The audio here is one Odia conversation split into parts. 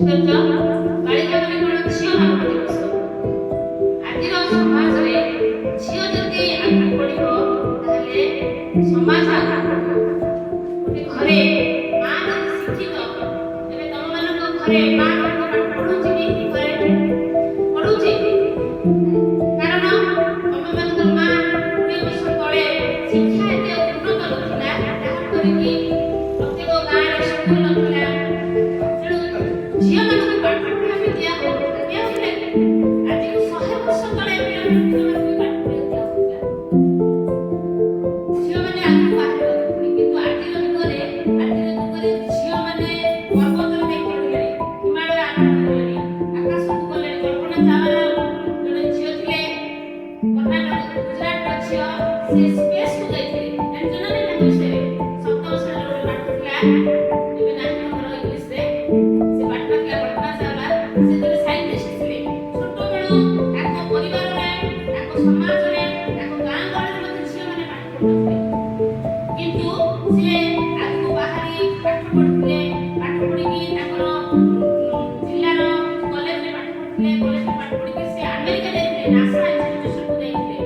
ବୁଝିପାରୁଛ? ବାଳିକା ମାନେ କଣ ଝିଅ ମାନଙ୍କ ଦିବସ। ଆଜିର ସମାଜରେ ଝିଅ ଯଦି ଆଗକୁ ବଢିବ ତାହେଲେ ସମାଜ ଆଗକୁ ବଢିବ। ଗୋଟେ ଘରେ ମା ଯଦି ଶିକ୍ଷିତ, ତେବେ ତମ ମାନଙ୍କ ଘରେ ମା ମାନଙ୍କୁ ପାଠ ପଢଉଛି କି? ଘରେ ପଢଉଛି? କାରଣ ତମ ମାନଙ୍କର ମା 20 ବର୍ଷ ତଳେ ଶିକ୍ଷା ଏତେ ଉନ୍ନତ ନଥିଲା, ଯାହାଫଳରେ କି ପ୍ରତ୍ୟେକ ଗାଁରେ ସ୍କୁଲ ନଥିଲା। ତେଣୁ ଝିଅ ମାନଙ୍କୁ ପାଠ ପଢିବା ପାଇଁ ଦିଆହଉଥିଲା କି? ଆଜିକୁ 100 ବର୍ଷ ତଳେ ଝିଅମାନଙ୍କୁ ପାଠ ପଢିବା ଦିଆହଉଥିଲା। ଝିଅମାନେ ଆଗକୁ ବାହାରିବା ପୁଣି, କିନ୍ତୁ ଆଜିର ଯୁଗରେ ଝିଅମାନେ ପର୍ବତରେ ଯାଇ ଚଢିଲେଣି, ହିମାଳୟ ଆରୋହଣ କଲେଣି, ଆକାଶକୁ ଗଲେଣି। କଳ୍ପନା ଚାୱଲା ଜଣେ ଝିଅ ଥିଲେ, କର୍ଣ୍ଣାଟକ ଗୁଜରାଟର ଝିଅ, ସେ ସ୍ପେସକୁ ଯାଇଥିଲେ। ଜାଣିଛ ନା ନାଇଁ ତାଙ୍କ ବିଷୟରେ? ସପ୍ତମ ଶ୍ରେଣୀର ଗୋଟେ ପାଠ ଥିଲା, ଏବେ ନାହିଁ ଆମର ଇଂଲିଶରେ। ସେ ପାଠ ଥିଲା କଳ୍ପନା ଚାୱଲା। ସେ ଜଣେ ସାଇଣ୍ଟିଷ୍ଟ ଥିଲେ। ଛୋଟବେଳୁ ତାଙ୍କ ପରିବାରରେ, ତାଙ୍କ ସମାଜରେ, ତାଙ୍କ ଗାଁ ଗହଳିରେ ମଧ୍ୟ ଝିଅମାନେ ପାଠ ପଢୁଥିଲେ। କିନ୍ତୁ ସିଏ ଆଗକୁ ବାହାରି ପାଠ ପଢୁଥିଲେ। ପାଠ ପଢିକି ତାଙ୍କର ଜିଲ୍ଲାର କଲେଜରେ ପାଠ ପଢୁଥିଲେ। କଲେଜରେ ପାଠ ପଢିକି ସେ ଆମେରିକା ଯାଇଥିଲେ, ନାସା ଇନଷ୍ଟିଟ୍ୟୁସନକୁ ଯାଇଥିଲେ।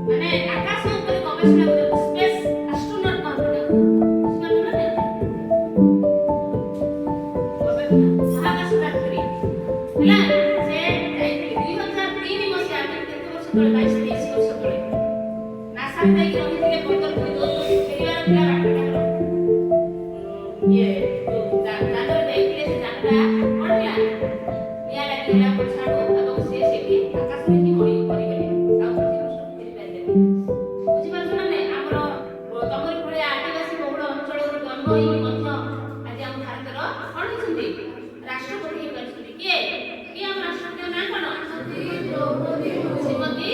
ମାନେ ଆକାଶ ଉପରେ ଗବେଷଣା କରିବାକୁ, ସ୍ପେସ୍ ଆଷ୍ଟ୍ରୋନଟ୍ କହନ୍ତି ତାକୁ। ବୁଝିପାରୁଛ ନା ନାଇଁ? ମହାକାଶ ଯାତ୍ରୀ ହେଲା। ସେ ଯାଇଥିଲେ 2003 ମସିହା, କେତେ ବର୍ଷ ତଳେ? 22-23 ବର୍ଷ ତଳେ ନାସାରେ ଯାଇକି ରହିଥିଲେ। 15 ଦିନ ଯୋଉ ଫେରିବାର ଥିଲା ବାଟ ତାଙ୍କର, ଯାନରେ ଯାଇଥିଲେ। ସେ ଯାନଟା କଣ ହେଲା? ନିଆଁ ଲାଗିଗଲା ପଛଆଡୁ, ଏବଂ ସେ ସେଠି ଆକାଶ ଦେଖି ମରିଗଲେ, ଆଉ ପୃଥିବୀ ଫେରି ପାରିଲେନି। ବୁଝିପାରୁଛ ନା ନାଇଁ? ଆମର ତମରି ଭଳିଆ ଆଦିବାସୀ ବହୁଳ ଅଞ୍ଚଳରୁ ଜନ୍ମ ହେଇକି ମଧ୍ୟ ଆଜି ଆମ ଭାରତର କଣ ହେଇଛନ୍ତି? ରାଷ୍ଟ୍ରପତି ହେଇପାରିଛନ୍ତି। କିଏ କିଏ ଆମ ରାଷ୍ଟ୍ରପତିଙ୍କ ନାଁ କଣ? ଶ୍ରୀମତୀ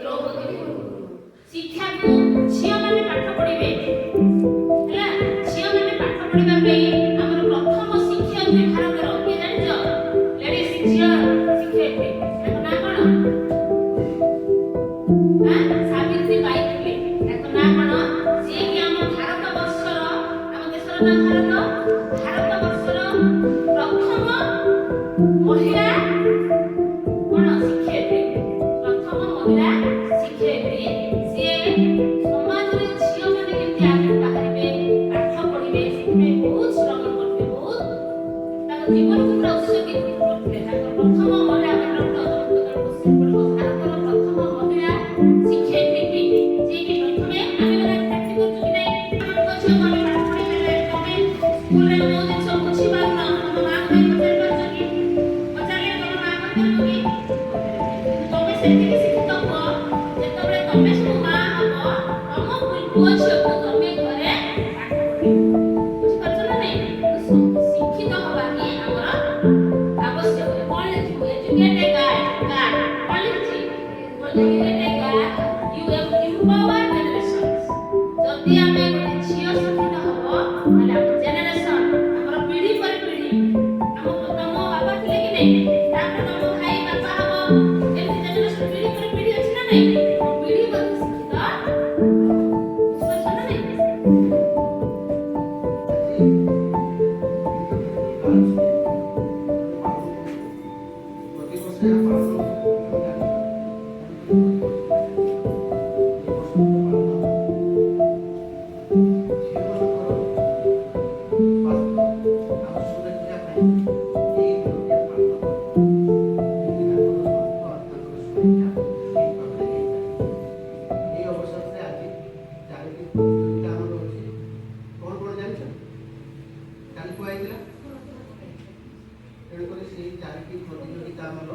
ଦ୍ରୌପଦୀ ମୁର୍ମୁ। ଶିକ୍ଷାକୁ ଝିଅମାନେ ପାଠ ପଢିବେ ହେଲା। ଝିଅମାନେ ପାଠ ପଢିବା ପାଇଁ ଆମର ପ୍ରଥମ ଶିକ୍ଷୟିତ୍ରୀ ଭାରତର କିଏ ଜାଣିଛ? ଲେଡିଜ ଝିଅ ଶିକ୍ଷୟିତ୍ରୀ, ତାଙ୍କ ନାଁ କଣ? ସାବିତ୍ରୀ ବାଇ ଥିଲେ। ତାଙ୍କ ନାଁ କଣ? ଯିଏ କି ଆମ ଭାରତ ବର୍ଷର, ଆମ ଦେଶର ନାଁ ଭାରତ, ଭାରତ ବର୍ଷର ପ୍ରଥମ ମହିଳା କଣ? ଶିକ୍ଷୟିତ୍ରୀ। ପ୍ରଥମ ମହିଳା ଶିକ୍ଷୟିତ୍ରୀ। ସିଏ ସମାଜରେ ଝିଅମାନେ କେମିତି ଆଗକୁ ବାହାରିବେ, ପାଠ ପଢିବେ, ସେଥିପାଇଁ ବହୁତ ଶ୍ରମ କରିଥିଲେ। ବହୁତ ତାଙ୍କ ଜୀବନକୁ ପୁରା ଉତ୍ସର୍ଗୀକୃତ କରିଥିଲେ। ତାଙ୍କର ପ୍ରଥମ ମହିଳା, କୋଶ୍ଚିନ୍ ପଡିବ, ଭାରତର ପ୍ରଥମ ମହିଳା ଶିକ୍ଷୟିତ୍ରୀ କି? ଯିଏ କି ପ୍ରଥମେ ଆମେ ମାନେ ଚାକିରି କରୁଛୁ କି ନାଇଁ? ଆମ ଝିଅକୁ ଆମେ ପାଠ ପଢେଇ ପାରିଲେ, ତମେ ସ୍କୁଲରେ ଯୋଉ ଜିନିଷ ବୁଝି ପାରୁନ, ତମ ମାଆକୁ ଯାଇ ପଚାରି ପାରୁଛ କି? ପଚାରିଲେ ତମ ମା କହିପାରିବ କି? କିନ୍ତୁ ତମେ ସେତିକି ଶିକ୍ଷିତ ହୁଅ, ଯେତେବେଳେ ତମେ ସବୁ ମା ହବ, ତମ ପୁଅ ଝିଅକୁ ତମେ ଘରେ ପାଠ ପଢେଇବ। ବୁଝିପାରୁଛ ନା ନାଇଁ? ଶିକ୍ଷିତ ହବା ହିଁ ଆମର ଆବଶ୍ୟକ। କଣ ଲେଖିବୁ? Educate a girl. କଣ ଲେଖିଛି? Educate a girl, you empower generations. ଯଦି ଆମେ ଗୋଟେ ଝିଅ ଶିକ୍ଷିତ ହବ, ତାହେଲେ ଆମ ଜେନେରେସନ୍, ଆମର ପିଢି ପରେ ପିଢି, ଆମ ତମ ବାପା ଥିଲେ କି ନାଇଁ, ତାପରେ ତମ ଭାଇ ବାପା ହବ, ଏମିତି ଜେନେରେସନ୍ ପିଢି ପରେ ପିଢି ଅଛି ନା ନାଇଁ? ପିଢି ମଧ୍ୟ ଶିକ୍ଷିତ ହବ। ବୁଝିପାରୁଛ ନା ନାଇଁ? ତେଣୁକରି ସେଇ 4ଟି ପ୍ରତିଯୋଗିତା ଆମର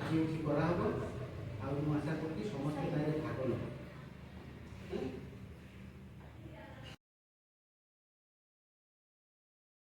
ଆଜି କରାହବ।